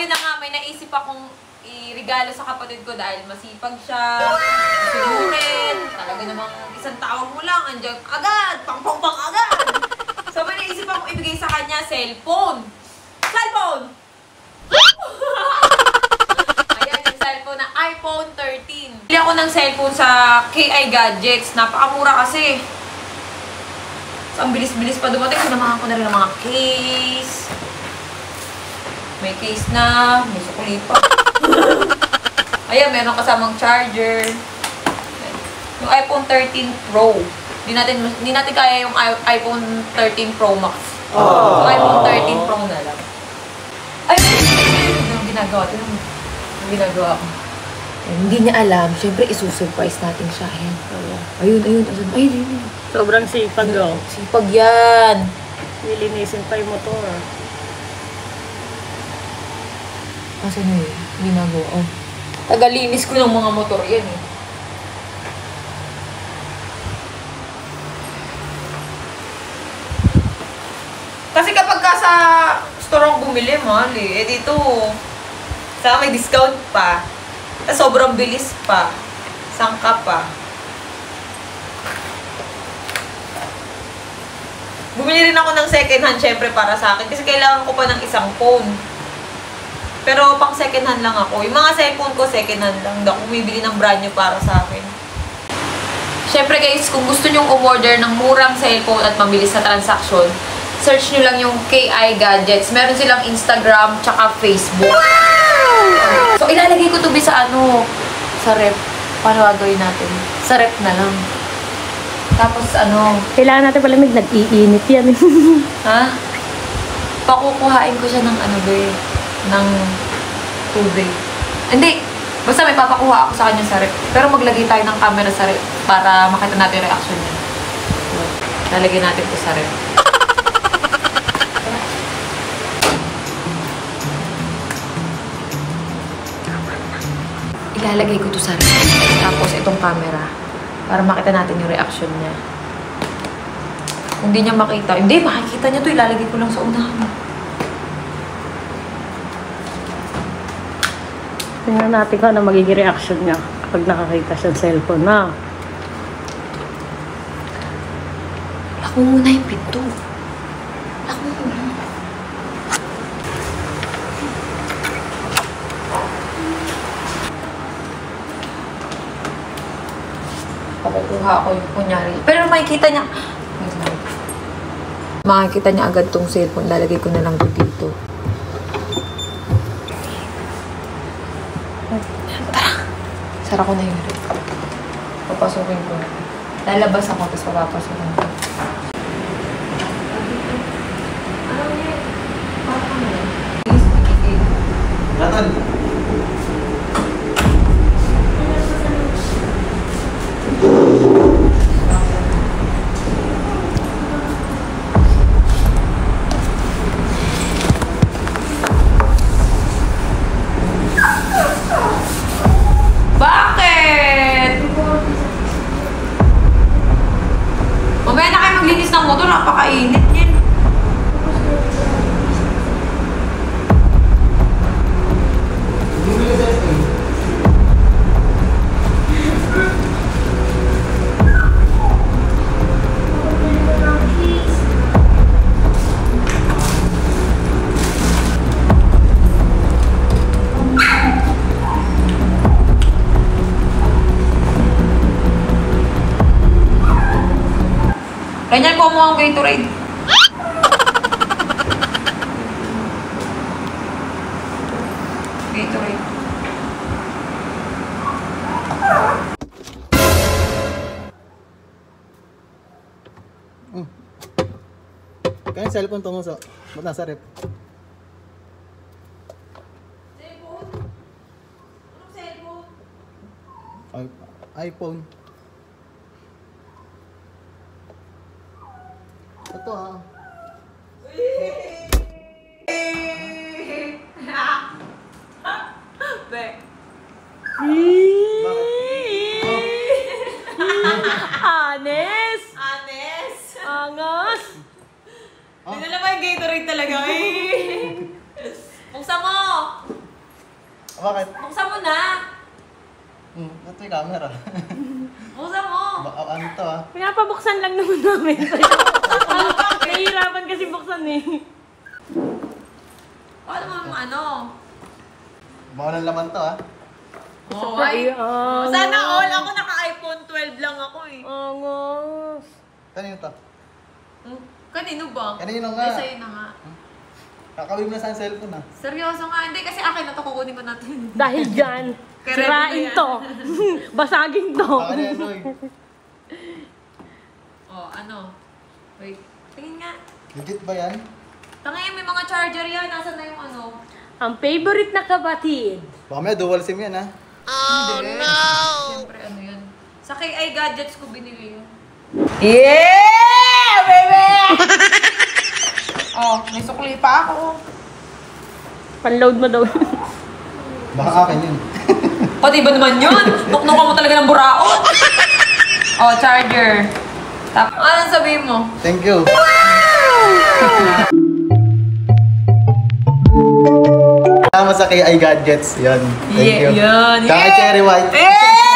ayun na nga, may naisip akong i-regalo sa kapatid ko dahil masipag siya, masinurin, talaga namang isang tawag mo lang, andyan agad, pang agad. So may naisip akong ibigay sa kanya, cellphone. Cellphone! Ayan, yung cellphone na iPhone 13. Bili ako ng cellphone sa KI Gadgets, napakamura kasi. So ang bilis-bilis pa dumating, sinamahan ko na rin ng mga case. May case na, may sukuli pa. Ayan, meron kasamang charger. Yung iPhone 13 Pro. Hindi natin kaya yung iPhone 13 Pro Max. So, iPhone 13 Pro na lang. Ay, ano ginagawa? Ano ginagawa ko? Hindi niya alam. Siyempre, isusurprise natin siya. Ayan. Ayun. Ayun. Sobrang sipag, oh. Sipag yan. Nilinisin pa yung motor. Kasi na yun, ginagawa. Oh. Tagalinis ko ng mga motor yan eh. Kasi kapag ka sa store ang bumili, mahal eh. Eh dito, saka may discount pa. Sobrang bilis pa. Sangka pa. Bumili rin ako ng second hand syempre para sa akin. Kasi kailangan ko pa ng isang phone. Pero pang second hand lang ako. Yung mga cellphone ko, second hand lang. Hindi ako bumibili ng brand new para sa akin. Siyempre guys, kung gusto nyong umorder ng murang cellphone at mabilis na transaction, search nyo lang yung KI Gadgets. Meron silang Instagram tsaka Facebook. Wow! So ilalagay ko to sa sa rep. Paano gagawin natin? Sa rep na lang. Tapos kailangan natin pala nag-iinit yan. Ha? Pakukuhain ko siya ng ng tubig. Hindi. Basta may papakuha ako sa kanya sa rep. Pero maglagay tayo ng camera sa rep para makita natin yung reaction niya. So, lalagyan natin ito sa rep. Ilalagay ko ito sa rep. Tapos itong camera para makita natin yung reaction niya. Kung hindi niya makita, hindi, makikita niya ito. Ilalagay ko lang sa unahan. Tingnan natin kung ano magiging reaction niya kapag nakakita siya ng cellphone na. Lock mo muna yung pinto. Lock mo muna. Pakukuha ako yung kunyari. Pero makikita niya. Makikita niya agad tong cellphone. Lalagay ko na lang dito. Sara ko na yung rep. Papasukin ko. Lalabas ako, tapos papapasukin ko. Nathan! Mamaya na kayo maglinis ng motor, napakainit niyan. Ganyan po mo ang Gatorade. Gatorade. Kaya yung cellphone to mo sa nasa rep. Cellphone? Anong cellphone? iPhone. Ito ha. Be. Anes! Anes! Angas! Dinala mo yung Gatorade talaga eh. Buksan mo! Bakit? Buksan mo na. Ito yung camera. Buksan mo. Ano to ah? Pinapabuksan lang naman namin. Nahihirapan kasi buksan eh. Paano mo ano? Baka ng laman to ah. Oh, ay. Ay, Sana all. Ako naka-iPhone 12 lang ako eh. Angos. Kanino to? Kanino ba? Kanino nga? Eh, sa'yo na nga. Kakawin mo na sa cellphone ah. Seryoso nga. Hindi, kasi akin na to. Kukunin ko natin. Dahil dyan, Kaya sirain ready na yan. to. Basagin to. Baka na yan, Noy. Oh, ano? Wait. Tingin nga. Legit ba yan? Tangay, may mga charger yan. Nasaan na yung ano? Ang favorite na kapatid. Baka may dual SIM yan ah. Hindi. Siyempre, ano yun? Sa KI Gadgets ko binili yun. Yeah! Baby! Oh, may sukli pa ako. Panload mo daw. Baka akin yun. Pati ba naman yun? Nuknukan mo talaga ng buraot. Oh, charger. Anong sabihin mo? Thank you. Salamat sa KI Gadgets. Yan. Thank you. Yan. Kaka Cherry White. Eh!